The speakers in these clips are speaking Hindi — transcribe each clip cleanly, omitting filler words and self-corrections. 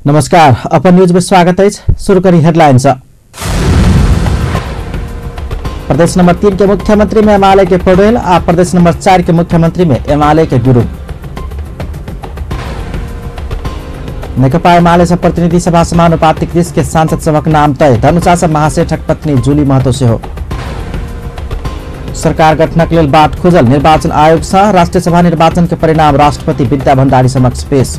नमस्कार, अपन न्यूज में स्वागत है। शुरू करी हेडलाइंस। प्रदेश नंबर 3 के मुख्यमंत्री में एमआलए के पौडेल और प्रदेश नंबर 4 के मुख्यमंत्री में एमआलए के गुरुङ। नेकपा एमाले से प्रतिनिधि सभा समानुपातिक देश के सांसद सभा नाम तय। धनुषा से महासेठक पत्नी जूली महतो से हो। सरकार गठनक लेल बाट खुजल। निर्वाचन आयोग से राष्ट्रीय सभा निर्वाचन के परिणाम राष्ट्रपति विद्या भण्डारी समक्ष पेश।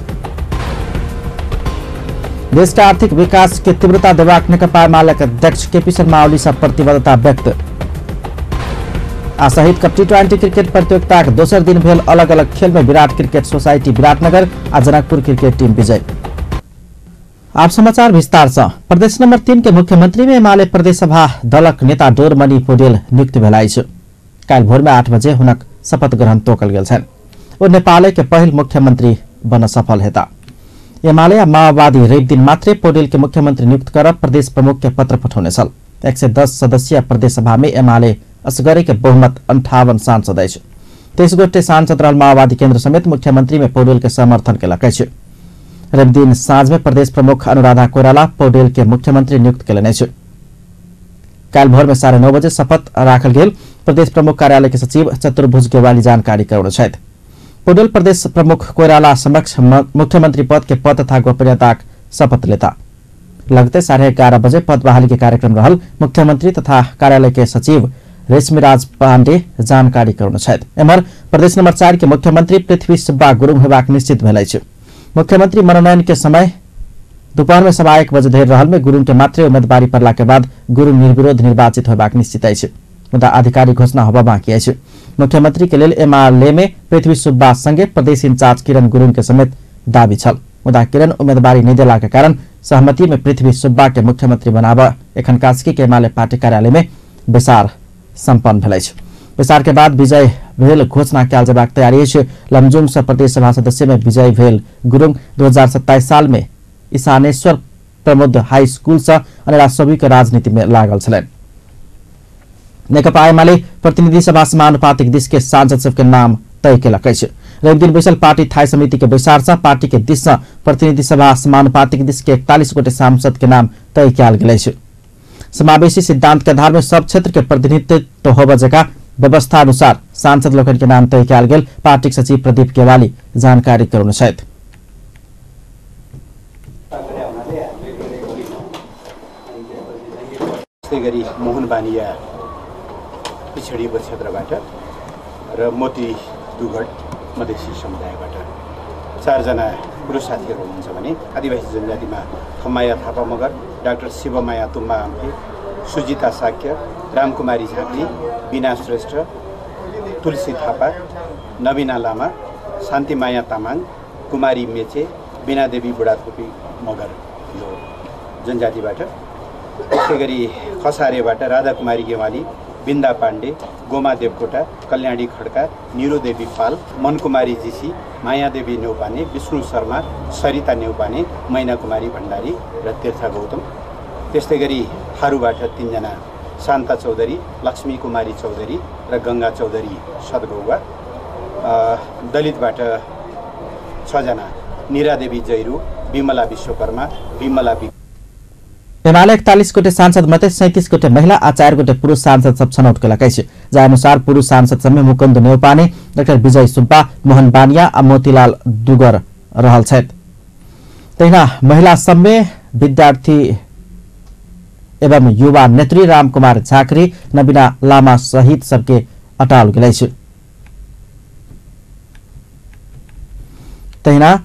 देश का आर्थिक विकास के तीव्रता देबाक नेकपा एमाले अध्यक्ष केपी शर्मा ओली से प्रतिबद्धता व्यक्त। सहित कप टी20 क्रिकेट प्रतियोगिता दोसर दिन भेल अलग अलग खेल में विराट क्रिकेट सोसाइटी विराटनगर आ जनकपुर क्रिकेट टीम विजय। आप समाचार विस्तार से। प्रदेश नंबर 3 के मुख्यमंत्री में एमाले प्रदेश सभा दलक नेता डोरमणि पौडेल नियुक्त भेलाइ छ। काल भोर में 8 बजे हुनक शपथ ग्रहण तोकल गेल छन्। ओ नेपाल के पहिल मुख्यमंत्री बन्न सफल हेता। एमाले आ माओवादी रवि दिन मात्रै पौडेल के मुख्यमंत्री नियुक्त कर प्रदेश प्रमुख के पत्र पठाउनेछ। 110 सदस्यीय प्रदेश सभा में एमाले असगरे के बहुमत 58 सांसद अछि। 23 गोटे सांसद रहल माओवादी केन्द्र समेत मुख्यमंत्री में पौडेल के समर्थन केलक अछि। रवि दिन साँझ में प्रदेश प्रमुख अनुराधा कोइराला पौडेल के मुख्यमंत्री नियुक्त केलनि अछि। काल भोर में 9:30 बजे शपथ राखल गेल। प्रदेश प्रमुख कार्यालय के सचिव चतुर्भुज गेवाली जानकारी कराउन छथि। पौडेल प्रदेश प्रमुख कोइराला समक्ष मुख्यमंत्री पद के पद तथा गोपनीयता शपथ लेता। लगते 11:30 बजे पद बहाली के कार्यक्रम रहल। मुख्यमंत्री तथा कार्यालय के सचिव रेशमीराज पाण्डे जानकारी कराउन छथि। एम्हर प्रदेश नंबर 4 के मुख्यमंत्री पृथ्वी सुब्बा गुरुङ हेबाक निश्चित भेलै छ। मुख्यमंत्री मनोनयन के समय दोपहर में 1:15 बजे धरि रहल में गुरुङ के मात्रै उम्मेदवारी पड़ला के बाद गुरुङ निर्विरोध निर्वाचित होबाक निश्चित अछि। मुदा आधिकारिक घोषणा होबा बाँकी अछि। मुख्यमंत्री के लेल एमआलए में पृथ्वी सुब्बा संगे प्रदेश इंचार्ज किरण गुरुङ के समेत दाबी छल। मुदा किरण उम्मेदवारी नहीं देला के कारण सहमति में पृथ्वी सुब्बा के मुख्यमंत्री बनाब एखन कास्की के एमआलए पार्टी कार्यालय में बैसार सम्पन्न भेलै छ। बैसार के बाद विजय भेल घोषणा कयल जेबाक तैयारी छै। लमजुङ से प्रदेश सभा सदस्य में विजय भेल गुरुङ 2027 साल में ईशानेश्वर प्रमोद हाई स्कूल से अनेरा सभी के राजनीति में लागल छलनि। नेकपा एमाले प्रतिनिधि सभा समानुपातिक दिश के सांसद सबके नाम तय केलक अछि। रवि दिन बैसल पार्टी थाई समिति के बैसार से पार्टी के दिश से प्रतिनिधि सभा समानुपातिक दिश के 41 गोटे सांसद के नाम तय कयल गेल अछि। समावेशी सिद्धांत के आधार में सब क्षेत्र के प्रतिनिधित्व होबा जका व्यवस्था अनुसार सांसद लोकन के नाम तय कयल गेल। पार्टी सचिव प्रदीप केवाली जानकारी कराउन छथि। मोहन बानिया पिछड़ी क्षेत्रबाट र मोती दुगड मधेसी समुदायबाट 4 जना पुरुष साथीहरू हुनुहुन्छ भने आदिवासी जनजातिमा खमाया थापा मगर, डाक्टर शिवमाया तुम्बा आम्पे, सुजिता साक्य, रामकुमारी झाँक्री, बिना श्रेष्ठ, तुलसी थापा, नवीना लामा, शान्तिमाया तामाङ, कुमारी मेचे, बिना देवी बुढाथोपी मगर यो जनजातिबाट। त्यसै गरी खसारेबाट राधा कुमारी गेवाली, बिन्दा पाण्डे, गोमा देवकोटा, कल्याणी खड्का, निरो देवी पाल, मनकुमारी जीसी, माया देवी नेउपाने, विष्णु शर्मा, सरिता नेउपाने, मैना कुमारी भण्डारी र तीर्थ गौतम। त्यस्तै गरी थारूबाट 3 जना शान्ता चौधरी, लक्ष्मी कुमारी चौधरी र गंगा चौधरी सदगौवा। दलितबाट 6 जना निरा देवी जैरू, विमला विश्वकर्मा, विमला एमाले 41 गोटे सांसद मध्ये 37 गोटे महिला आ 4 गोटे पुरुष सांसद सब छनौट केलक अछि। जाय अनुसार पुरुष सांसद सब में मुकुन्द नेउपाने, डाक्टर विजय सुब्बा, मोहन बानिया आ मोतीलाल दुगर रहल छथि। तहिना महिला सब में विद्यार्थी एवं युवा नेत्री रामकुमार झाँक्री, नवीना लामा सहित सबके अटाल गेल अछि। तहिना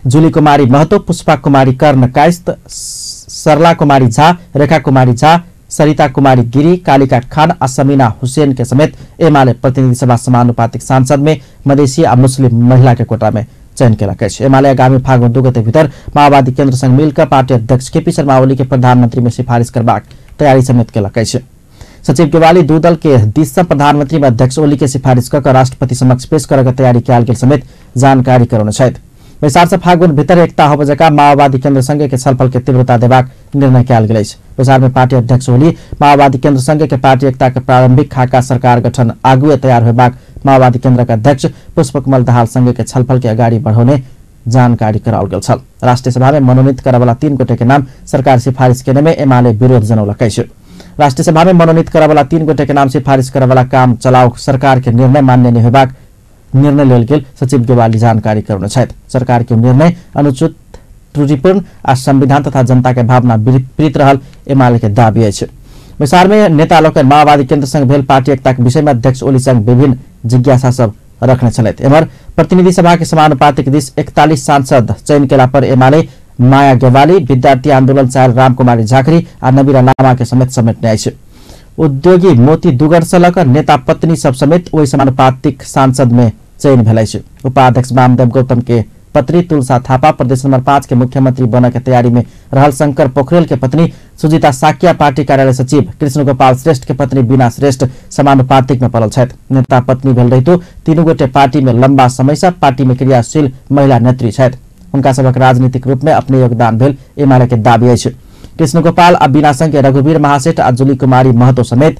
जूली कुमारी महतो, पुष्पा कुमारी कर्ण कायस्थ, सरला कुमारी झा, रेखा कुमारी झा, सरिता कुमारी गिरी, कालिका खान आ समीना हुसैन के समेत एमाले प्रतिनिधि सभा समानुपातिक सांसद में मधेसी आ मुस्लिम महिला के कोटा में चयन केलक अछि। एमाले आगामी फागुन 2 गते भीतर माओवादी केन्द्र संग मिलकर पार्टी अध्यक्ष केपी शर्मा ओली के प्रधानमंत्री में सिफारिश करबाक तैयारी समेत केलक अछि। सचिव केवाली 2 दल के दिश से प्रधानमंत्री में अध्यक्ष ओली के सिफारिश कर राष्ट्रपति समक्ष पेश करके तैयारी कयल गेल समेत जानकारी कराउन छथि। बैसार से फागुन भीतर एकता होब जका माओवादी केन्द्र संघ के छलफल के तीव्रता देबाक निर्णय कयल गेल अछि। बैसार में पार्टी अध्यक्ष ओली माओवादी केन्द्र संघ के पार्टी एकता के प्रारंभिक खाका सरकार गठन आगुए तैयार होबाक माओवादी केन्द्र का अध्यक्ष पुष्पकमल दाहाल संघ के छलफल के अगाडि बढ़ाउने जानकारी कराओल गेल छल। राष्ट्रिय सभा में मनोनीत करावाला 3 गोटे के नाम सरकार सिफारिश केने में एमाले विरोध जनौलकै छ। राष्ट्रिय सभा में मनोनीत करावाला 3 गोटे के नाम सिफारिश करावाला काम चलाओ सरकार के निर्णय मान्य नहीं होबाक निर्णय लेल गेल सचिव गेवाली जानकारी करौने छथि। सरकार के निर्णय अनुचित, त्रुटिपूर्ण आ संविधान तथा जनता के भावना विपरीत रहल एमाले के दाबी अछि। विसार में नेता लोकन माओवादी केन्द्र संग भेल पार्टी एकता के विषय में अध्यक्ष ओली संग विभिन्न जिज्ञासा सब रखने छलैथ। एमहर प्रतिनिधि सभा के समानुपातिक दिश 41 सांसद चयन केला पर एमाले माया गेवाली, विद्यार्थी आंदोलन चाहल रामकुमारी झाकरी आ नबीरा लामा के समेत समेटने अछि। उद्योगी मोती दुगर से लकर नेता पत्नी सब समेत वही समानुपातिक सांसद में चयन भेल अछि। उपाध्यक्ष वामदेव गौतम के पत्नी तुलसा थापा, प्रदेश नंबर 5 के मुख्यमंत्री बन के तैयारी में रहल शंकर पोखरेल के पत्नी सुजिता साकिया, पार्टी कार्यालय सचिव कृष्ण गोपाल श्रेष्ठ के पत्नी बीना श्रेष्ठ समानुपातिक में पड़ल छथि। नेता पत्नी भेल रहितो तीनू गोटे पार्टी में लंबा समय से पार्टी में क्रियाशील महिला नेत्री छथि। उनका सबक राजनीतिक रूप में अपने योगदान भेल एमाले के दाबी अछि। कृष्ण गोपाल आ बीना संघ के रघुवीर महासेठ आ जुली कुमारी महतो समेत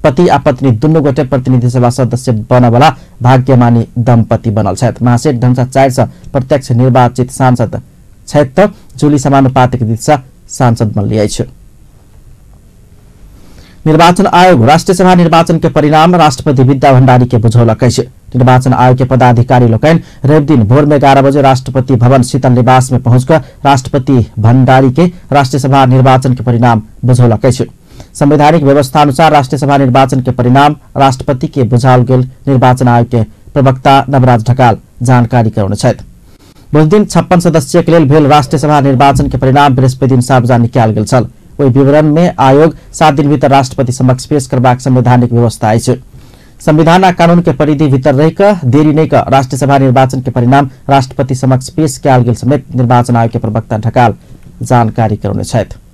पति आ पत्नी दुनू गोटे प्रतिनिधि सभा सदस्य बनवाला भाग्यमानी दंपति बनल छथि। महासेठ ढंग 4 से प्रत्यक्ष निर्वाचित सांसद छथि त जुली समानुपातिक दिशा सांसद बनली अछि। निर्वाचन आयोग राष्ट्रिय सभा निर्वाचन के परिणाम राष्ट्रपति विद्या भण्डारी के बुझौलक अछि। निर्वाचन आयोग के पदाधिकारी लोकन रवि दिन भोर में 11 बजे राष्ट्रपति भवन शीतल निवास में पहुंचकर राष्ट्रपति भण्डारी के राष्ट्रिय सभा निर्वाचन के परिणाम बुझौलक अछि। संवैधानिक व्यवस्था अनुसार राष्ट्रिय सभा निर्वाचन के परिणाम राष्ट्रपति के बुझाओल गेल निर्वाचन आयोग के प्रवक्ता नवराज ढकाल जानकारी करौने छथि। बुध दिन 56 सदस्य के लेल भेल राष्ट्रिय सभा निर्वाचन के परिणाम बृहस्पति दिन सार्वजनिक कयल गेल छल। ओहि विवरण में आयोग 7 दिन भीतर राष्ट्रपति समक्ष पेश करबाक संवैधानिक व्यवस्था अछि। संविधान आ कानून के परिधि भीतर रहि क देरी नहीं कर राष्ट्रिय सभा निर्वाचन के परिणाम राष्ट्रपति समक्ष पेश कयल गेल समेत निर्वाचन आयोग के प्रवक्ता ढकाल जानकारी करौने छथि।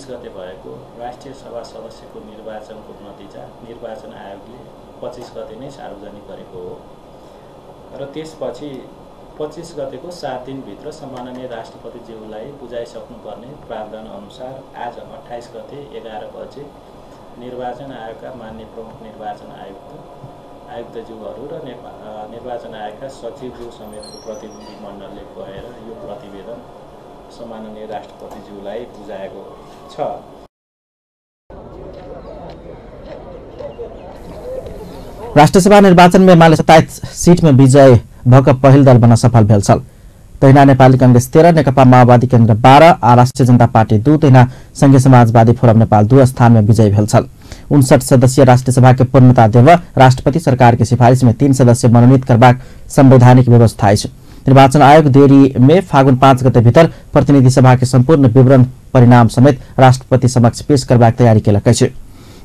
गते भएको राष्ट्रिय सभा सदस्यको निर्वाचनको नतिजा निर्वाचन आयोगले 25 गते नै सार्वजनिक गरेको हो र त्यसपछि 25 गतेको 7 दिनभित्र सम्माननीय राष्ट्रपतिज्यूलाई बुझाइसक्नुपर्ने प्रावधान अनुसार आज 28 गते 11 बजे निर्वाचन आयोगका माननीय प्रमुख निर्वाचन आयुक्तज्यूहरू र निर्वाचन आयोगका सचिवज्यू समेतको प्रतिनिधि मण्डलले गएर यो प्रतिवेदन सम्माननीय राष्ट्रपतिज्यूलाई बुझाएको छ। राष्ट्रिय सभा निर्वाचन में एमाले 27 सीट में विजय भक पहिल दल बन्न सफल भेल छल। तहिना नेपाली कांग्रेस 13, नेकपा माओवादी केन्द्र 12 आ राष्ट्रिय जनता पार्टी 2, तहिना संघीय समाजवादी फोरम नेपाल 2 स्थान में विजयी भेल छल। 59 सदस्यीय राष्ट्रिय सभा के पूर्णता देव राष्ट्रपति सरकार के सिफारिश में 3 सदस्य मनोनीत करबाक संवैधानिक व्यवस्था अछि। निर्वाचन आयोग देरी में फागुन 5 गते भीतर प्रतिनिधि सभा के संपूर्ण विवरण परिणाम समेत राष्ट्रपति समक्ष पेश करबाक तैयारी केलक अछि।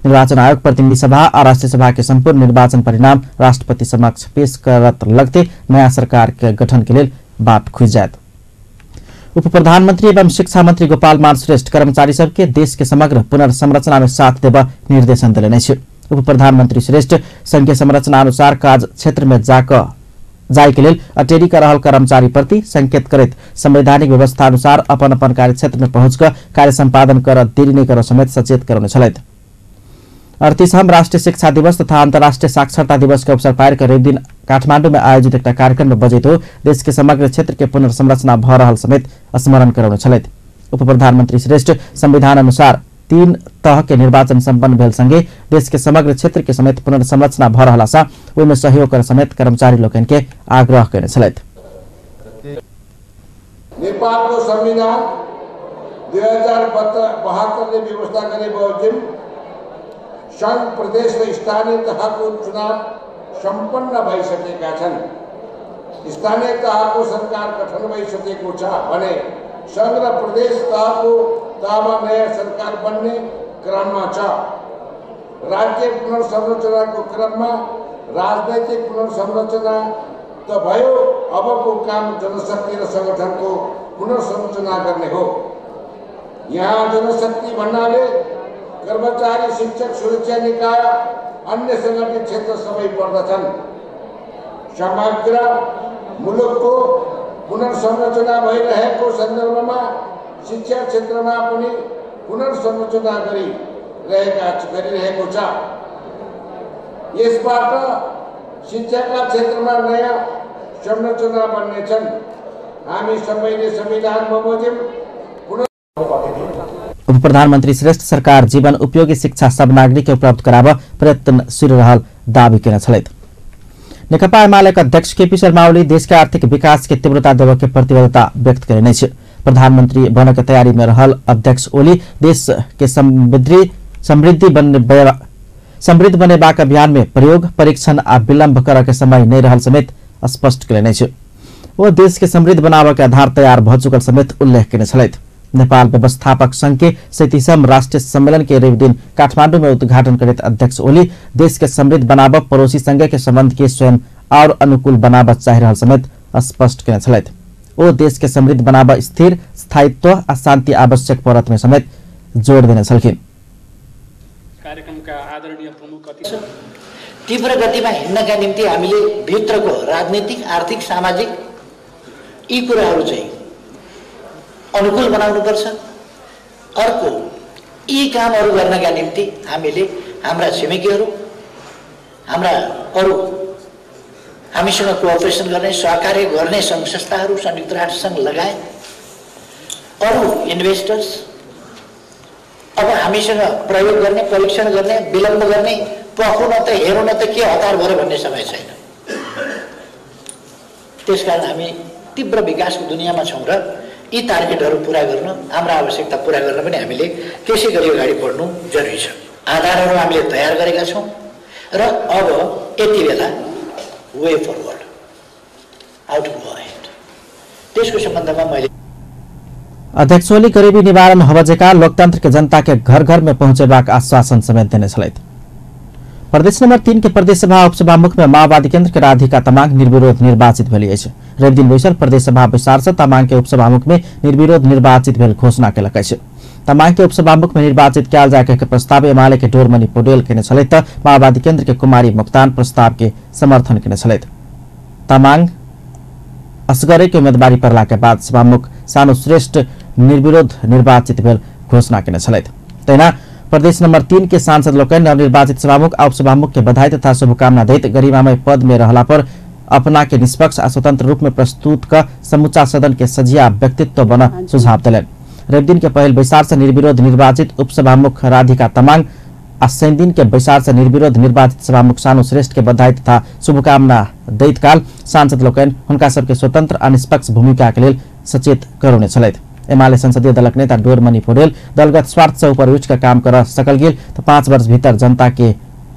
निर्वाचन आयोग प्रतिनिधि सभा और राष्ट्रिय सभा के संपूर्ण निर्वाचन परिणाम राष्ट्रपति समक्ष पेश करत लगते नया सरकार के गठन के लिए बाट खुज जायत। उप प्रधानमंत्री एवं शिक्षा मंत्री गोपाल मान श्रेष्ठ कर्मचारी सबके देश के समग्र पुनर्संरचना में साथ देव निर्देशन दिले अछि। उप प्रधानमंत्री श्रेष्ठ संघीय संरचना अनुसार काज क्षेत्र में जाय के लिए अटेरी का रहल कर्मचारी प्रति संकेत करत संवैधानिक व्यवस्था अनुसार अपन अपन कार्य क्षेत्र में पहुंचकर कार्य संपादन कर देरी नहीं कर समेत सचेत करने छलैथ। 38वां राष्ट्रीय शिक्षा दिवस तथा अंतर्राष्ट्रीय साक्षरता दिवस के अवसर पार कर दिन काठमांडू में आयोजित एक कार्यक्रम में बजैतो देश के समग्र क्षेत्र के पुनर्संरचना भ रहल समेत स्मरण कराउने छलैथ। उप प्रधानमंत्री श्रेष्ठ संविधान अनुसार 3 तह के निर्वाचन संपन्न भेल संगे देश के समग्र क्षेत्र के समेत पुनर्संरचना भ रहला सा ओइमे सहयोग कर समेत कर्मचारी लोकन के आग्रह करने छलैथ। नेपालको संविधान 2072 ले व्यवस्था गरे बमोजिम संघ प्रदेश र स्थानीय तहको चुनाव सम्पन्न भइसकेका छन्। स्थानीय तहको सरकार गठन भइसकेको छ भने संघ र प्रदेश तहमा नयाँ सरकार बन्ने क्रममा छ। राज्य पुनर्संरचनाको क्रममा राजनैतिक पुनर्संरचना त भयो, अबको काम जनशक्ति र संगठनको पुनर्संरचना गर्ने हो। यहाँ जनशक्ति भन्नाले कर्मचारी, शिक्षक, सुरक्षा निकाय, अन्य संगठित क्षेत्र सबै पर्दछन्। समग्र मुलुकको पुनर्संरचना भइरहेको सन्दर्भमा शिक्षा क्षेत्रमा पनि पुनर्संरचना गरी गरिरहेको छ। यसबाट शिक्षाका क्षेत्रमा नयाँ संरचना बन्नेछन्। हामी सबैले संविधान बमोजिम उप प्रधानमन्त्री श्रेष्ठ सरकार जीवन उपयोगी शिक्षा सब नागरिक के उपलब्ध कराव प्रयत्नशील रहल दावी केने छलैत। नेकपा एमालेका अध्यक्ष केपी शर्मा ओली देशका आर्थिक विकास के तीव्रता देव के प्रतिबद्धता व्यक्त करेने छ। प्रधानमन्त्री बन के तैयारी में रहल अध्यक्ष ओली देश के समृद्ध बनेबाक अभियान में प्रयोग परीक्षण आ विलम्ब कर के समय नहीं रहल समेत स्पष्ट करेने छ। वो देश के समृद्ध बनाव के आधार तैयार भ चुकल समेत उल्लेख केने छलैत। नेपाल व्यवस्थापक संघ के 37वां राष्ट्रीय सम्मेलन के रवि दिन काठमाडौँ में उद्घाटन करते अध्यक्ष ओली देश के समृद्ध बनाव पड़ोसी संघ के संबंध के स्वयं और अनुकूल बनाव चाहिए समेत स्पष्ट केने छलैत। वो देश के समृद्ध बनाव स्थिर स्थायित्व आ शान्ति आवश्यक परत में समेत जोड़ देने छलखिन। कार्यक्रमका आदरणीय प्रमुख अतिथि तीव्र गतिमा हिँड्नका निम्ति हामीले भित्रको राजनीतिक आर्थिक सामाजिक यी कुराहरू चाहिँ अनुकूल बनाउनुपर्छ। अर्को यी कामहरू गर्नका निम्ति हामीले हाम्रा छिमेकीहरू हाम्रा अरू हामीसँग कोअपरेसन गर्ने सहकार्य गर्ने सङ्घ संस्थाहरू संयुक्त राष्ट्र सङ्घ लगायत अरू इन्भेस्टर्स अब हामीसँग प्रयोग गर्ने परीक्षण गर्ने विलम्ब गर्ने पखु न त हेरौँ न त के हतार भयो भन्ने समय छैन। त्यसकारण हामी तीव्र विकासको दुनियाँमा छौँ र यी टार्गेटहरू पूरा गर्न हाम्रा आवश्यकता पूरा गर्न पनि हामीले त्यसै गरी अगाडि बढ्नु जरुरी छ। आधारहरू हामीले तयार गरेका छौँ र अब यति बेला way forward how to go ahead त्यसको सम्बन्धमा मैले अध्यक्ष ओली गरीबी निवारण हवजेका लोकतंत्र के जनता के घर घर में पहुंचेबाक आश्वासन समेत देने छलैत। प्रदेश नंबर 3 के प्रदेश सभा उपसभामुख में माओवादी केन्द्र के राधिका तामाङ निर्विरोध निर्वाचित भेलिए छ। रवि दिन बैसल प्रदेश सभा विशार्ष तामाङ के उपसभामुख में निर्विरोध निर्वाचित भेल घोषणा केलक छ। तामाङ के उपसभामुख में निर्वाचित कैल जाए के प्रस्ताव एमाले के डोरमणि पौडेल केने छलैत त माओवादी केन्द्र के कुमारी मोक्तान प्रस्ताव के समर्थन केने छलैत। तामाङ असगरै के उम्मेदवारी परला के बाद सभामुख सानो श्रेष्ठ निर्विरोध निर्वाचित भेल घोषणा केने छलैत। तैना प्रदेश नंबर 3 के सांसद लोकन नवनिर्वाचित सभामुख और उपसभामुख के बधाई तथा शुभकामना दैत गरिमामय पद में रहला पर अपना के निष्पक्ष आ स्वतंत्र रूप में प्रस्तुत कर समूचा सदन के सजिया व्यक्तित्व बन सुझाव दिलन। रवि दिन के पहल बैसार से निर्विरोध निर्वाचित उपसभामुख राधिका तामाङ आ शनि दिन के बैसार से निर्विरोध निर्वाचित सभामुख सानो श्रेष्ठ के बधाई तथा शुभकामना दैत काल सांसद लोकन हुनका सबके स्वतंत्र आ निष्पक्ष भूमिका के लिए सचेत करौने छलैत। एमाले संसदीय दलक नेता डोरमणि पौडेल दलगत स्वार्थ से ऊपर उठ कर काम कर सकल गेल तो 5 वर्ष भीतर जनता के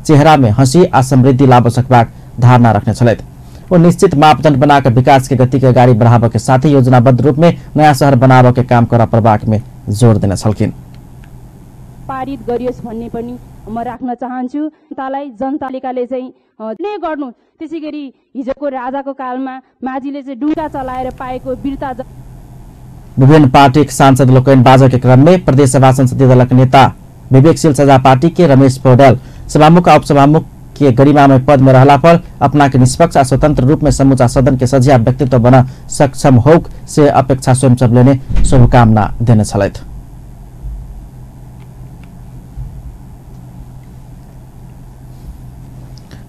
चेहरा में हंसी आ समृद्धि लाभ सकबाक धारणा रखने छलैत। वो निश्चित मापदंड बनाकर विकास के गति के गाड़ी बढ़ाव के साथ ही योजनाबद्ध रूप में नया शहर बनाव के काम कर प्रभाग में जोड़ देने छलखिन। पारित गरियोस् भन्ने पनि म राख्न चाहन्छु। जनतालाई जनतालेकाले चाहिँ नै गर्नु त्यसैगरी हिजोको राजाको कालमा माझीले चाहिँ डुङ्गा चलाएर पाएको वीरता। विभिन्न पार्टी सांसद लोकन बाजा के क्रम में प्रदेश सभा संसदीय दलक नेता विवेकशील सजा पार्टी के रमेश पौडेल सभामुख और उपसभामुख के गरिमामय पद में रहला पर अपना के निष्पक्ष और स्वतंत्र रूप में समूचा सदन के सजिया व्यक्तित्व बना सक्षम हो से अपेक्षा स्वयं सब लेने शुभकामना देने छलैत।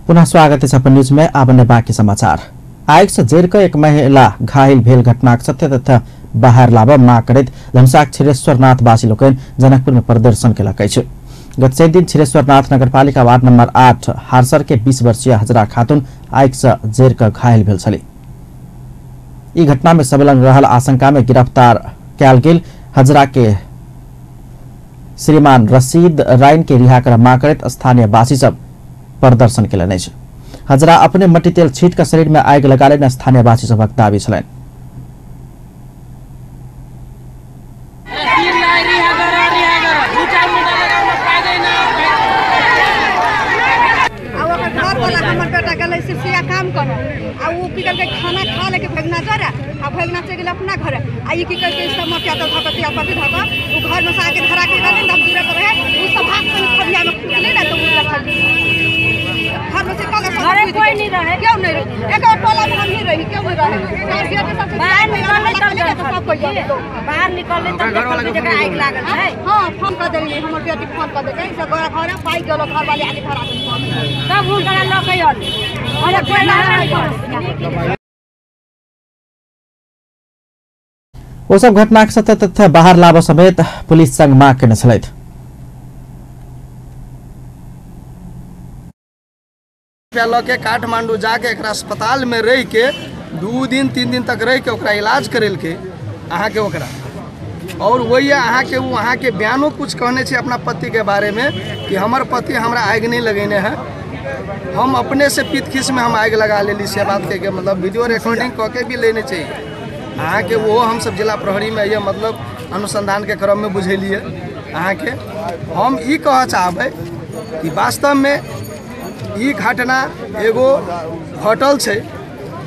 पुनः स्वागत है अपन न्यूज में। आबन्ने बाकी समाचार। आयोग से जेर का एक महिला घायल भेल घटना सत्य तथा बाहर लाभ माग करत धनसाक छिरेश्वरनाथ वासी लोकन जनकपुर में प्रदर्शन केलक अछि। गत 6 दिन छिरेश्वरनाथ नगरपालिका वार्ड नंबर 8 हारसर के 20 वर्षीय हजरा खातून आयोग से जेर का घायल भेल छली। ई घटना में संलग्न रहल आशंका में गिरफ्तार कैल गेल हजरा के श्रीमान रशीद राइन के रिहा कर माग करत स्थानीय वासी सब प्रदर्शन केलन अछि। हजरा अपने मट्टी तेल छीट कर शरीर में आग लगा लेने स्थानीय वासी सबक दावी छलैन। खाना खा लेके भगना जरा आ भगना चल गेल अपना घर आ ई की करके सब मटिया तो धकती आपत्ति धक उ घर में से आके धरा के गले दम दूर पर है उ सब भाग से खबिया में ले ना तो घर में से कल घर कोई नहीं रहे क्यों नहीं रहे एक और टोला में हम ही रही क्यों नहीं रहे बाहर निकलने तब कोई बाहर निकलले त जगह आग लागल है। हां फोन कर देलिए हमर बेटी फोन कर देके से घर पाई गेलो घर वाले आके धरा तब हुनका लकै हल अरे कोई ना ओ सब घटनाक सत्य तथ्य बाहर लाबो समेत पुलिस संग माग केने छलैथ। के काठमांडू जाके एक अस्पताल में रह के 2 दिन 3 दिन तक रह के ओकरा इलाज करेल के अहाँ के ओकरा और वही अहाँ के वो अहाँ के बयानो कुछ कहने छे अपना पति के बारे में कि हमार पति हमरा आग नहीं लगेने हैं, हम अपने से पीत खीस में हम आग लगा लेली से बात के मतलब वीडियो रिकॉर्डिंग कह के भी लेने चाहिए अहाँ के वो हम सब जिला प्रहरी में ये मतलब अनुसंधान के क्रम में बुझेलिए। अहाँ के हम ई कह चाहबै कि वास्तव में ई घटना एगो घटल छे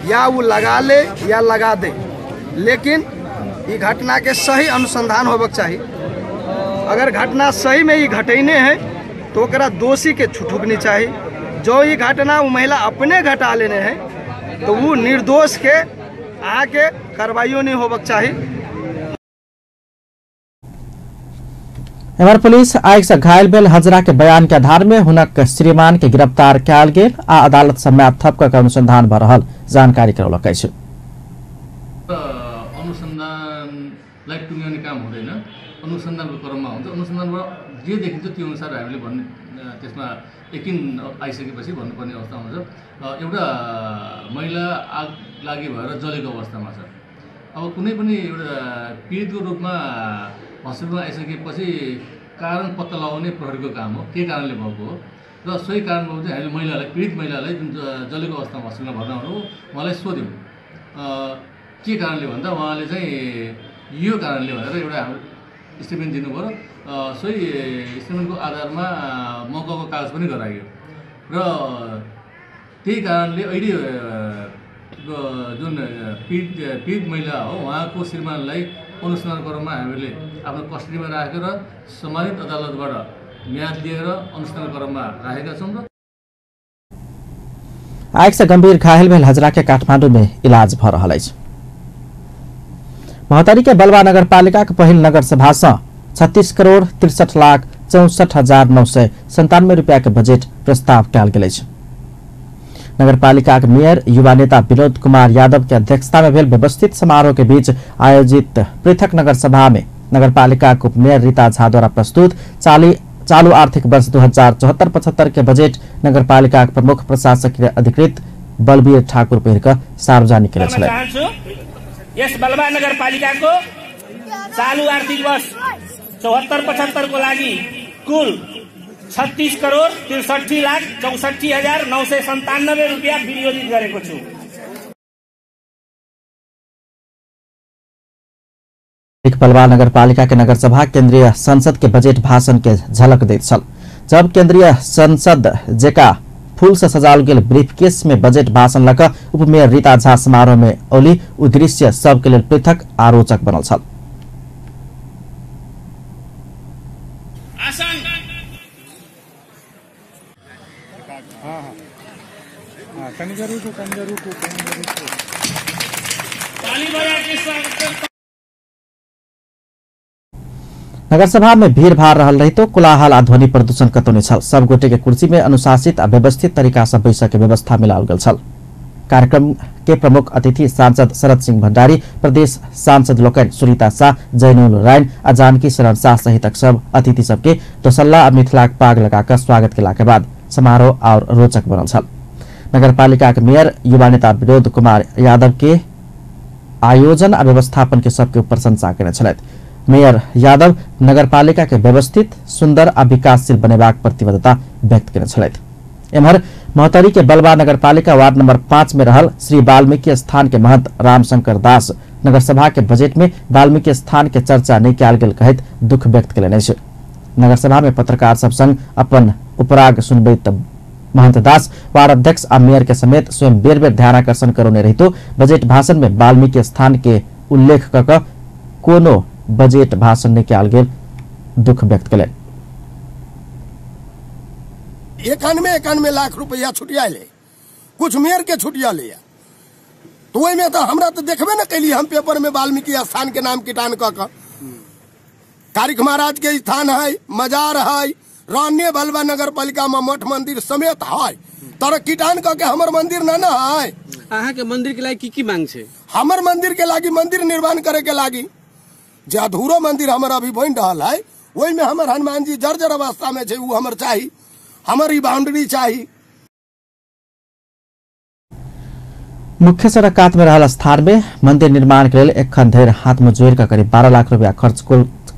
या वो लगा ले या लगा दे, लेकिन ई घटना के सही अनुसंधान होबक चाहिए। अगर घटना सही में ही घटैने है तो ओकरा दोषी के छुटकनी चाहिए। जो ये घटना वो महिला अपने घटा लेने हैं तो वो निर्दोष के आके कार्रवाइयों नहीं होबक चाहिए। एमआर पुलिस आग से घायल भेल हजरा के बयान के आधार में हुनक श्रीमान के गिरफ्तार कयल गेल आ अदालत समेत थप के अनुसंधान भ रहल जानकारी करौलकै छै। अनुसन्धानलाई टुङ्ग्याउने काम हुँदैन, अनुसन्धानको क्रममा हुन्छ। अनुसन्धानमा जे देखिन्छ त्यो अनुसार हामीले भन्ने त्यसमा यकिन आइसकेपछि भन्नुपर्ने अवस्था हुन्छ। एउटा महिला आग लागि भएर जलेको अवस्थामा छ। अब कुनै पनि एउटा पीडितको रूपमा हस्पिटलमा आइसकेपछि कारण पत्ता लगाउने प्रहरीको काम हो, के कारणले भएको हो र सोही कारणमा चाहिँ हामीले महिलालाई पीडित महिलालाई जुन जलेको अवस्थामा हस्पिटलमा भर्ना हुनु उहाँलाई सोध्यौँ के कारणले भन्दा उहाँले चाहिँ यो कारणले भनेर एउटा हाम्रो स्टेटमेन्ट दिनुभयो। सोही स्टेटमेन्टको आधारमा मौकाको कागज पनि गराइयो र त्यही कारणले अहिले जुन पीडित महिला हो उहाँको श्रीमानलाई अनुसन्धान क्रममा हामीले आफ्नो कस्टडीमा राखेर सम्मानित अदालतबाट म्याद लिएर अनुसन्धान क्रममा राखेका छौँ। आग से गंभीर घायल भेल हजरा के काठमांडू में इलाज भ रहल अछि। महोत्तरी के बलवा नगर पालिका के पहिल नगर सभा से 36,63,64,997 रुपया के बजट प्रस्ताव कयल गेल अछि। नगर पालिका के मेयर युवा नेता विनोद कुमार यादव के अध्यक्षता में भेल व्यवस्थित समारोह के बीच आयोजित पृथक नगर सभा में नगर पालिका के उपमेयर रीता झा द्वारा प्रस्तुत चालू आर्थिक वर्ष 2074-75 के बजट नगर पालिका के प्रमुख प्रशासकीय अधिकृत बलबीर ठाकुर पहिरक सार्वजनिक केले छले। यस बलवा नगर पालिका को चालू आर्थिक वर्ष 74-75 को लागि कुल 36,63,64,997 रुपया विनियोजित गरेको छु। बलवा नगर पालिका के नगर सभा केंद्रीय संसद के बजट भाषण के झलक दैत छल। जब केंद्रीय संसद जेका फूल से सजाल गेल ब्रीफकेस में बजट भाषण लक उपमेयर रीता झा समारोह में औली उ दृश्य सबके लेल पृथक आरोचक बनल छल। नगर सभा में भीड़ भाड़ रहल रही तो कोलाहल आ ध्वनि प्रदूषण कतौ नहीं छल। सब गोटे के कुर्सी में अनुशासित आ व्यवस्थित तरीका से बैसक के व्यवस्था मिलाल गेल छल। कार्यक्रम के प्रमुख अतिथि सांसद शरद सिंह भंडारी, प्रदेश सांसद लोकन सुनीता शाह, जैनुल रायन आ जानकी शरण शाह सहित सब अतिथि सबके दोसल्ला आ मिथिलाक पाग लगाकर स्वागत केला के बाद समारोह और रोचक बनल छल। नगर पालिका के मेयर युवा नेता विनोद कुमार यादव के आयोजन आ व्यवस्थापन के सबके प्रशंसा केने छलैथ। मेयर यादव नगरपालिका के व्यवस्थित, सुंदर आ विकासशील बनेबाक प्रतिबद्धता व्यक्त केने छलैथ। एम्हर महोत्तरी के बलवा नगरपालिका वार्ड नंबर 5 में रहल श्री वाल्मीकि स्थान के महंत रामशंकर दास नगर सभा के बजट में वाल्मीकि स्थान के चर्चा नहीं कयल गेल कहैत दुख व्यक्त केलनि अछि। नगर सभा में पत्रकार सब संग अपन उपराग सुनबैत महंत दास वार्ड अध्यक्ष आ मेयर के समेत स्वयं बेर बेर ध्यानाकर्षण करौने रहितो बजट भाषण में वाल्मीकि स्थान के उल्लेख क कोनो बजट भाषण ने कयल गेल दुख व्यक्त कले। 91 लाख रुपया छुटिया ले, कुछ मेयर के छुटिया लिया, तो वही में तो हमरा तो देखबे न कैली हम पेपर में वाल्मीकि स्थान के नाम कीटान क तारिक महाराज के स्थान है, मजार है, रान्य बलवा नगर पालिका में मठ मंदिर समेत है, तर कीटान क के हमर मंदिर न है। अहाँ के मंदिर के लागि की मांग छे? हमर मंदिर के लागि मंदिर निर्माण करे के लागि जे अधूरो मंदिर हमर अभी बन रहा है, वही में हमर हनुमान जी जर्जर अवस्था में छे, उ हमर चाही, हमर ई बाउंड्री चाही। मुख्य सड़क कात में रहल स्थान में मंदिर निर्माण के लिए एखन धरि हाथ में जोड़ करीब 12 लाख रुपया खर्च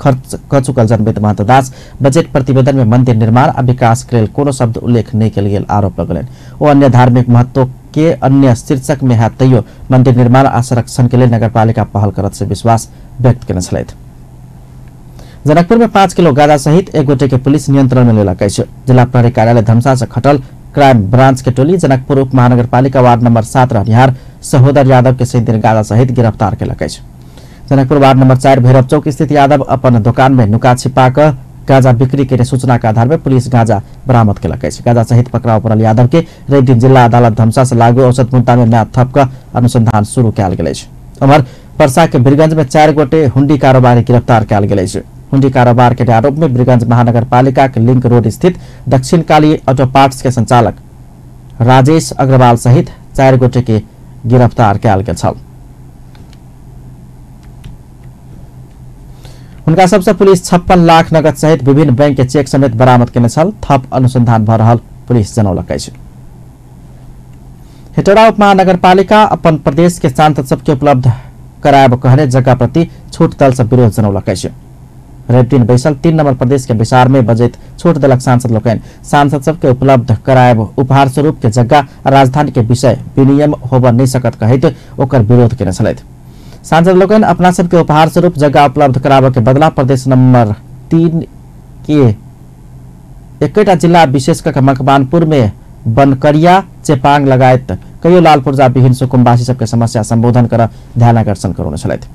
क चुकल जनवित्त महतो दास बजट प्रतिवेदन में मंदिर निर्माण आ विकास के लिए कोनो शब्द उल्लेख नहीं कल गेल आरोप लगलन। ओ अन्य धार्मिक महत्व के अन्य शीर्षक में है तैयो मंदिर निर्माण आ संरक्षण के लिए नगरपालिका पहल करत से विश्वास व्यक्त करने छलैथ। जनकपुर में 5 किलो गांजा सहित एक गोटे के पुलिस नियंत्रण में लेलक अछि। जिला प्रहरी कार्यालय धमसा से खटल क्राइम ब्रांच के टोली जनकपुर उप महानगरपालिका वार्ड नंबर 7 रहनिहार सहोदर यादव के 7 दिन गांजा सहित गिरफ्तार केलक अछि। जनकपुर वार्ड नंबर 4 भैरव चौक स्थित यादव अपन दुकान में नुका छिपा कर गांजा बिक्री के सूचना के आधार में पुलिस गांजा बरामद केलक अछि। गांजा सहित पकड़ाव पड़ल यादव के रेड जिला अदालत धमसा से लागू औसत मुद्दा में नया थप का अनुसंधान शुरू कयल गेल अछि। उमर परसा के बीरगंज में 4 गोटे हुंडी कारोबारी गिरफ्तार कयल गेल अछि। हुंडी कारोबार के आरोप में बीरगंज महानगरपालिका के लिंक रोड स्थित दक्षिण काली ऑटो पार्ट्स के संचालक राजेश अग्रवाल सहित 4 गोटे के गिरफ्तार कयल गेल छल। उनका सबसे पुलिस 56 लाख नगद सहित विभिन्न बैंक के चेक समेत बरामद केने छल। थप अनुसंधान भ रहल पुलिस जनौलक अछि। हेटौड़ा उप महानगरपालिका अपन प्रदेश के सांसद सबके उपलब्ध करायब कहने जगह प्रति छूट दल से विरोध जनौलक अछि। रेवतीन बैसल 3 नंबर प्रदेश के विचार में बजट छूट देलक सांसद लोकनि सांसद सबके उपलब्ध करायब उपहार स्वरूप के जगह राजधानी के विषय विनियम होबऽ नहीं सकत कहैत ओकर विरोध केने छलथि। सांसद लोकनि अपना सबके उपहार स्वरूप जगह उपलब्ध कराबऽ के बदला प्रदेश नंबर 3 के एकटा जिला विशेष कऽ मकवानपुर में बनकरिया चेपांग लगायत कईयो लाल पूर्जा विहीन सुकुम्बासी सबके समस्या संबोधन कर ध्यान आकर्षण करौने छलथि।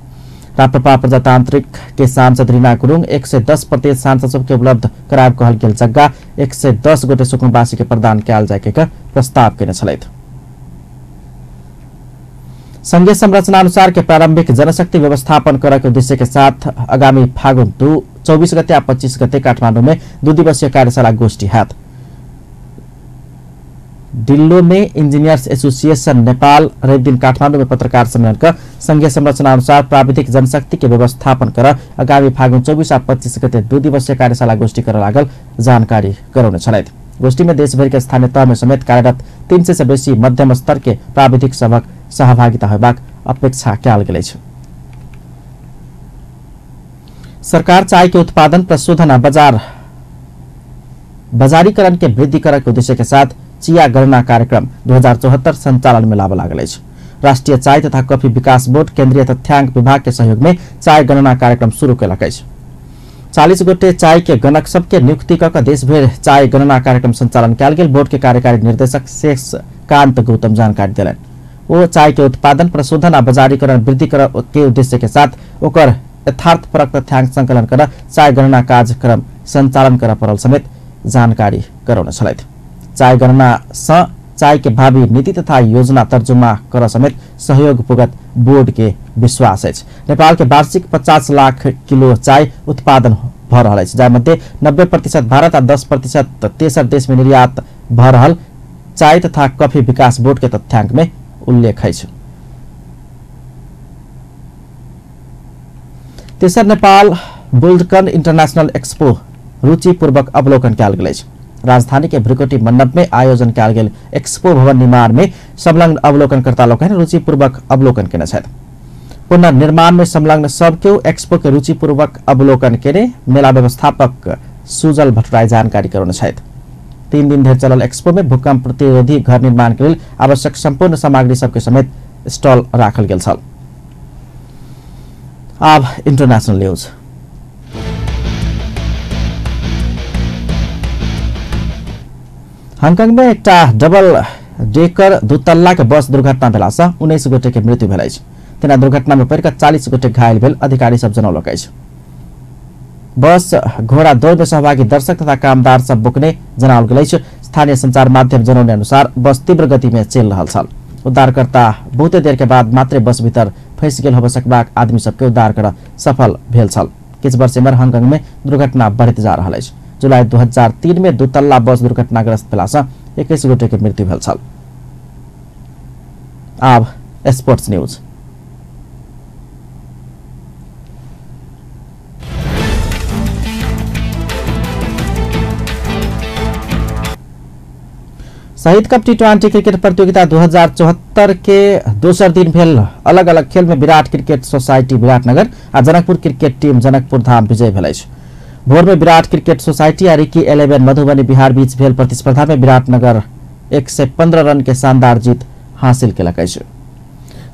राप्रपा प्रजातांत्रिक के सांसद रीना गुरुङ 110% सांसद सबके उपलब्ध करायब कहल गेल जगह 110 गोटे सुकुम्बासी के प्रदान कयल जाय के प्रस्ताव केने छलथि। संघीय संरचना अनुसार के प्रारंभिक जनशक्ति व्यवस्थापन करय के उद्देश्य के साथ आगामी फागुन 24 गते आ 25 गते काठमांडू में 2 दिवसीय कार्यशाला गोष्ठी हैत। दिल्लो में इंजीनियर्स एसोसिएशन नेपाल रवि दिन काठमांडू में पत्रकार सम्मेलन कर संघीय संरचना अनुसार प्राविधिक जनशक्ति के व्यवस्थापन कर आगामी फागुन 24 आ 25 गते 2 दिवसीय कार्यशाला गोष्ठी कर लागल जानकारी करौने छलथि। गोष्ठी में देशभर के स्थानीय तह में समेत कार्यरत 300 से बेसी मध्यम स्तर के प्राविधिक सबक सहभागिता होबाक अपेक्षा कयल गेल अछि। सरकार चाय के उत्पादन प्रशोधन आ बाजारीकरण के वृद्धि करय के उद्देश्य के साथ चिया गणना कार्यक्रम 2074 संचालन में लाबऽ लागल अछि। राष्ट्रीय चाय तथा कॉफी विकास बोर्ड केंद्रीय तथ्यांक विभाग के सहयोग में चाय गणना कार्यक्रम शुरू केलक अछि। 40 गोटे चाय के गणक सबके नियुक्ति कऽ देशभर चाय गणना कार्यक्रम संचालन कयल गेल। बोर्ड के कार्यकारी निर्देशक शेष कांत गौतम जानकारी देलनि। वो चाय के उत्पादन प्रशोधन आ बाजारीकरण वृद्धि करय के उद्देश्य के साथ ओकर यथार्थपरक तथ्यांक संकलन कर चाय गणना कार्यक्रम संचालन करय पड़ल समेत जानकारी करौने छलथि। चाय गणना सँ चाय के भावी नीति तथा योजना तर्जुमा कर समेत सहयोग पुगत बोर्ड के विश्वास अछि। नेपाल के वार्षिक 50 लाख किलो चाय उत्पादन भ रहल अछि, जाहि मध्ये 90% भारत आ 10% तेसर देश में निर्यात भ रहल चाय तथा कॉफी विकास बोर्ड के तथ्यांक में उल्लेख अछि। तेसर नेपाल बुल्डकन इंटरनेशनल एक्सपो रुचिपूर्वक अवलोकन कयल गेल अछि। राजधानी के भ्रिकुटी मंडप में आयोजन कयल गेल एक्सपो भवन निर्माण में संलग्न अवलोकनकर्ता लोकनि रुचिपूर्वक अवलोकन केने छथि। पुनर्निर्माण में संलग्न सबके एक्सपो के रुचिपूर्वक अवलोकन केने मेला व्यवस्थापक सुजल भट्टराई जानकारी करौने छथि। 3 दिन धरि चलल एक्सपो में भूकंप प्रतिरोधी घर निर्माण के लिए आवश्यक संपूर्ण सामग्री सबके समेत स्टॉल राखल गेल छल। अब इंटरनेशनल न्यूज। हांगकांग में एक डबल डेकर 2 तल्ला के बस दुर्घटना भेला सँ 19 गोटे के मृत्यु भेल अछि। तेना दुर्घटना में पड़ि कऽ 40 गोटे घायल भेल अधिकारी सब जनौलक अछि। बस घोड़ा दौड़ में सहभागी दर्शक तथा कामदार सब बोकने जनाओल गेल अछि। स्थानीय संचार माध्यम जनौने अनुसार बस तीव्र गति में चलि रहल छल। उद्धारकर्ता बहुते देर के बाद मात्रै बस भीतर फंस गेल होब सकबाक आदमी सबके उद्धार कर सफल भेल छल। किछु वर्ष एम्हर हांगकांग में दुर्घटना बढ़ैत जा रहल अछि। जुलाई 2003 में 2 तल्ला बस दुर्घटनाग्रस्त भेलासँ 21 गोटे के मृत्यु भेल छल। आब स्पोर्ट्स न्यूज। शहीद कप टी20 क्रिकेट प्रतियोगिता 2074 के दोसर दिन भेल अलग अलग खेल में विराट क्रिकेट सोसाइटी विराटनगर आ जनकपुर क्रिकेट टीम जनकपुर धाम विजय भेल अछि। भोर में विराट क्रिकेट सोसाइटी आ रिकी 11 मधुबनी बिहार बीच भेल प्रतिस्पर्धा में विराटनगर 115 रन के शानदार जीत हासिल केलक अछि।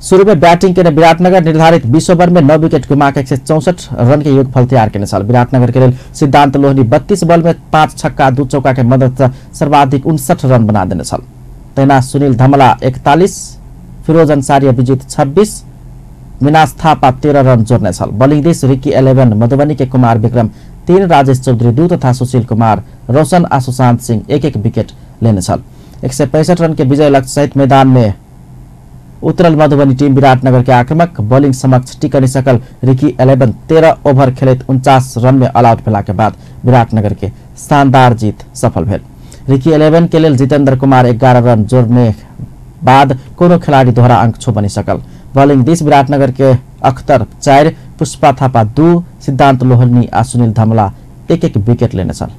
शुरू में बैटिंग के विराटनगर निर्धारित 20 ओवर में 9 विकेट गुमाके 164 रन के योगफल तैयार केने छल। विराटनगर के लिए सिद्धांत लोहनी 32 बॉल में 5 छक्का 2 चौका के मदद से सर्वाधिक 59 रन बना देने छल। तैना सुनील धमला 41, फिरोज अंसारी अभिजीत 26, मिनास थापा 13 रन जोड़ने छल। बॉलिंग दिस रिकी 11 मधुबनी के कुमार विक्रम 3, राजेश चौधरी 2 तथा सुशील कुमार रोशन आ सुशांत सिंह 1-1 विकेट लेने छल। 165 रन के विजय लक्ष्य सहित मैदान में उतरल मधुबनी टीम विराटनगर के आक्रमक बॉलिंग समक्ष टिक नहीं सकल। रिकी 11 13 ओवर खेलैत 49 रन में ऑल आउट भेला के बाद विराटनगर के शानदार जीत सफल भेल। रिकी 11 के लिए जितेंद्र कुमार 11 रन जोड़ने बाद कोनो खिलाड़ी दोहरा अंक छू बनी सकल। बॉलिंग दिस विराटनगर के अख्तर 4, पुष्पा थापा 2, सिद्धांत लोहनी आ सुनील धमला 1-1 विकेट लेने छल।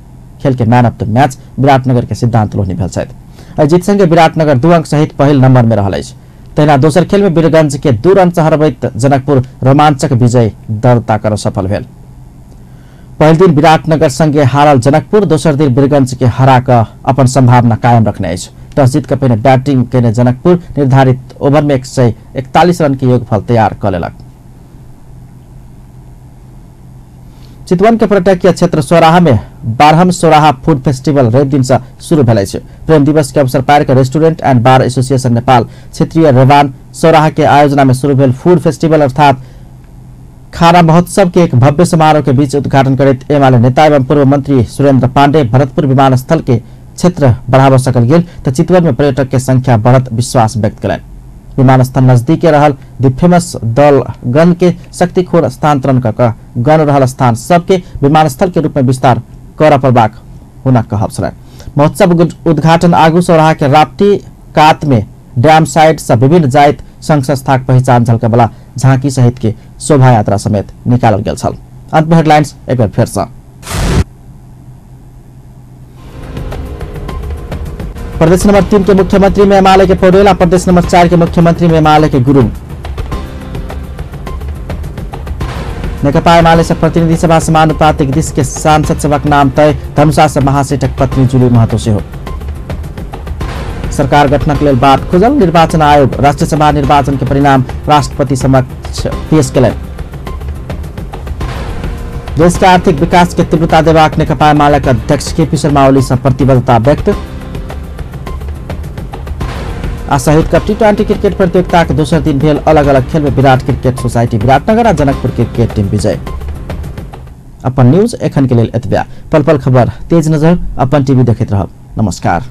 खेल के man of the match Viratnagar के सिद्धांत लोहनी भेल छथि। जीत संगे विराटनगर 2 अंक सहित पहिल नंबर में रहल अछि। तहिना दोसर खेल में वीरगंज के 2 रन से हरबैत जनकपुर रोमांचक विजय दर्ता कर सफल भेल। पहिल दिन विराटनगर संगे हारल जनकपुर दोसर दिन वीरगंज के हरा क अपन संभावना कायम रखने अछि। टॉस जीत के पहिने बैटिंग केने जनकपुर निर्धारित ओवर में 141 रन के योगफल तैयार क लेलक। चितवन के पर्यटकीय क्षेत्र सौराहा में 12वां सौराहा फूड फेस्टिवल रवि दिन से शुरू भेल अछि। प्रेम दिवस के अवसर पार कर restaurant and bar association Nepal क्षेत्रीय रेवान सौराहा के आयोजना में शुरू भेल फूड फेस्टिवल अर्थात खाना महोत्सव के एक भव्य समारोह के बीच उद्घाटन करते एमाले नेता एवं पूर्व मंत्री सुरेंद्र पांडे भरतपुर विमानस्थल के क्षेत्र बढ़ावा सकल गेल तो चितवन में पर्यटक के संख्या बढ़त विश्वास व्यक्त कलन। विमानस्थल नजदीके रहल दि फेमस दल गन के शक्तिखोर स्थानांतरण कर गन रहल स्थान सबके विमानस्थल के रूप में विस्तार कर पड़बाक हुनक कहब छल। महोत्सव उद्घाटन आगू सौराहा के राप्ती कात में डैम साइड से विभिन्न जाइत संघ संस्थाक पहचान झलके वाला झांकी सहित के शोभा यात्रा समेत निकालल गेल छल। अंत में हेडलाइंस एक बार फिर से। प्रदेश नंबर 3 के मुख्यमंत्री में एमाले के पौडेल, प्रदेश नंबर 4 के मुख्यमंत्री में एमाले के गुरुङ। नेकपा एमाले से प्रतिनिधि सभा समानुपातिक दिश के सांसद सभा नाम तय, धनुषा से महासेठक पत्नी जुली महतो से हो। सरकार गठन के लिए बात खुजल, निर्वाचन आयोग राष्ट्रीय सभा निर्वाचन के परिणाम राष्ट्रपति समक्ष पेश कलन। देश के आर्थिक विकास के तीव्रता देबाक नेकपा एमाले के अध्यक्ष केपी शर्मा ओली से प्रतिबद्धता व्यक्त। शहीद कप टी20 क्रिकेट प्रतियोगिता के दोसर दिन भेल अलग अलग खेल में विराट क्रिकेट सोसाइटी विराटनगर और जनकपुर क्रिकेट टीम विजय। अपन न्यूज एखन के लिए एतबे। पल पल खबर तेज नजर अपन टीवी देखते रहब। नमस्कार।